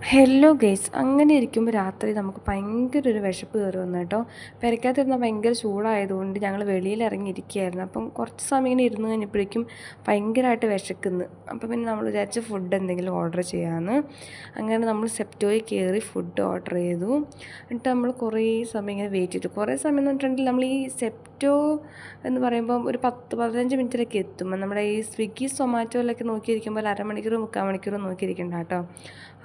Hello guys, അങ്ങനെ ഇരിക്കുമ്പോൾ രാത്രി നമുക്ക് ഭയങ്കര ഒരു വിശപ്പ് കയറി വന്നു കേട്ടോ. പെരയ്ക്കകത്തിരുന്നാൽ ഭയങ്കര ചൂടായതുകൊണ്ട് ഞങ്ങൾ വെളിയിൽ ഇറങ്ങിയിരിക്കുകയായിരുന്നു. അപ്പം കുറച്ച് സമയം ഇങ്ങനെ ഇരുന്ന് കഴിഞ്ഞപ്പോഴേക്കും ഭയങ്കരമായിട്ട് വിശക്കുന്നു. അപ്പം പിന്നെ നമ്മൾ വിചാരിച്ച് ഫുഡ് എന്തെങ്കിലും ഓർഡർ ചെയ്യാമെന്ന്. അങ്ങനെ നമ്മൾ സെപ്റ്റോയിൽ കയറി ഫുഡ് ഓർഡർ ചെയ്തു. എന്നിട്ട് നമ്മൾ കുറേ സമയം ഇങ്ങനെ വെയിറ്റ് ചെയ്തു. കുറേ സമയം എന്ന് പറഞ്ഞിട്ടുണ്ടെങ്കിൽ നമ്മൾ ഈ സെപ്റ്റോ എന്ന് പറയുമ്പം ഒരു 10-15 മിനിറ്റിലൊക്കെ എത്തും. നമ്മുടെ ഈ സ്വിഗ്ഗി സൊമാറ്റോയിലൊക്കെ നോക്കിയിരിക്കുമ്പോൾ അരമണിക്കൂർ 3/4 മണിക്കൂർ നോക്കിയിരിക്കണ്ട കേട്ടോ.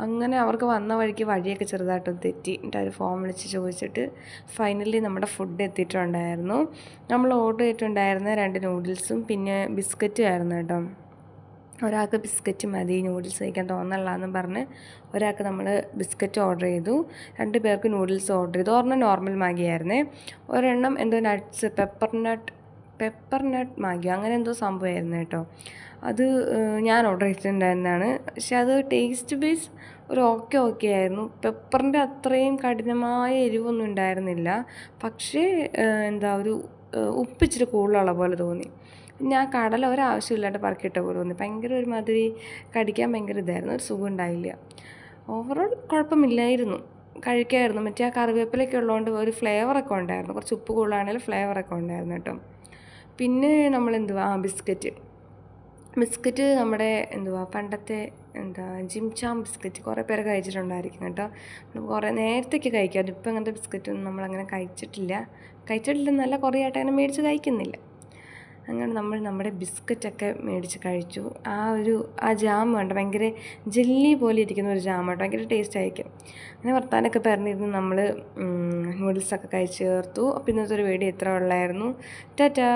അങ്ങനെ അവർക്ക് വന്ന വഴിയൊക്കെ ചെറുതായിട്ടൊന്ന് തെറ്റി. എന്നിട്ട് അവർ ഫോൺ വിളിച്ച് ചോദിച്ചിട്ട് ഫൈനലി നമ്മുടെ ഫുഡ് എത്തിയിട്ടുണ്ടായിരുന്നു. നമ്മൾ ഓർഡർ ചെയ്തിട്ടുണ്ടായിരുന്ന 2 നൂഡിൽസും പിന്നെ ബിസ്ക്കറ്റും ആയിരുന്നു കേട്ടോ. ഒരാൾക്ക് ബിസ്ക്കറ്റ് മതി, നൂഡിൽസ് കഴിക്കാൻ തോന്നണില്ലാന്നും പറഞ്ഞ് ഒരാൾക്ക് നമ്മൾ ബിസ്ക്കറ്റ് ഓർഡർ ചെയ്തു. 2 പേർക്ക് നൂഡിൽസ് ഓർഡർ ചെയ്തു. ഒരെണ്ണം നോർമൽ മാഗിയായിരുന്നേ, ഒരെണ്ണം എന്തോ നട്ട്സ് പെപ്പർ നട്ട് മാഗിയോ അങ്ങനെ എന്തോ സംഭവമായിരുന്നു കേട്ടോ. അത് ഞാൻ ഓർഡർ ചെയ്തിട്ടുണ്ടായിരുന്നതാണ്. പക്ഷെ അത് ടേസ്റ്റ് ബേസ് ഒരു ഓക്കെ ആയിരുന്നു. പെപ്പറിൻ്റെ അത്രയും കഠിനമായ എരിവൊന്നും ഉണ്ടായിരുന്നില്ല. പക്ഷേ ഒരു ഉപ്പിച്ചിരി കൂടുതലുള്ള പോലെ തോന്നി. പിന്നെ ആ കടല ഒരാവശ്യമില്ലാണ്ട് പറക്കിയിട്ട പോലെ തോന്നി. ഭയങ്കര ഒരുമാതിരി കടിക്കാൻ ഭയങ്കര ഇതായിരുന്നു, ഒരു സുഖം ഉണ്ടായില്ല. ഓവറോൾ കുഴപ്പമില്ലായിരുന്നു, കഴിക്കായിരുന്നു. മറ്റേ ആ കറിവേപ്പിലൊക്കെ ഉള്ളതുകൊണ്ട് ഒരു ഫ്ലേവറൊക്കെ ഉണ്ടായിരുന്നു. കുറച്ച് ഉപ്പ് കൂടുതലാണെങ്കിലും ഫ്ലേവറൊക്കെ ഉണ്ടായിരുന്നു കേട്ടോ. പിന്നെ നമ്മൾ ബിസ്ക്കറ്റ് നമ്മുടെ പണ്ടത്തെ ജിംചാം ബിസ്ക്കറ്റ് കുറേ പേര് കഴിച്ചിട്ടുണ്ടായിരിക്കും കേട്ടോ. കുറേ നേരത്തേക്ക് കഴിക്കാം. ഇപ്പം അങ്ങനത്തെ ബിസ്ക്കറ്റൊന്നും നമ്മളങ്ങനെ കഴിച്ചിട്ടില്ലെന്നല്ല, കുറേ ആയിട്ട് അങ്ങനെ മേടിച്ച് കഴിക്കുന്നില്ല. അങ്ങനെ നമ്മൾ നമ്മുടെ ബിസ്ക്കറ്റൊക്കെ മേടിച്ച് കഴിച്ചു. ആ ജാം വേണ്ട, ഭയങ്കര ജെല്ലി പോലെ ഇരിക്കുന്ന ഒരു ജാം കേട്ടോ, ഭയങ്കര ടേസ്റ്റ് ആയിരിക്കും. അങ്ങനെ വർത്താനൊക്കെ പറഞ്ഞിരുന്നു നമ്മൾ നൂഡിൽസൊക്കെ കഴിച്ച് ചേർത്തു. അപ്പോൾ ഇന്നത്തെ ഒരു വീഡിയോ ഇത്ര ഉള്ളായിരുന്നു. ടാറ്റാ.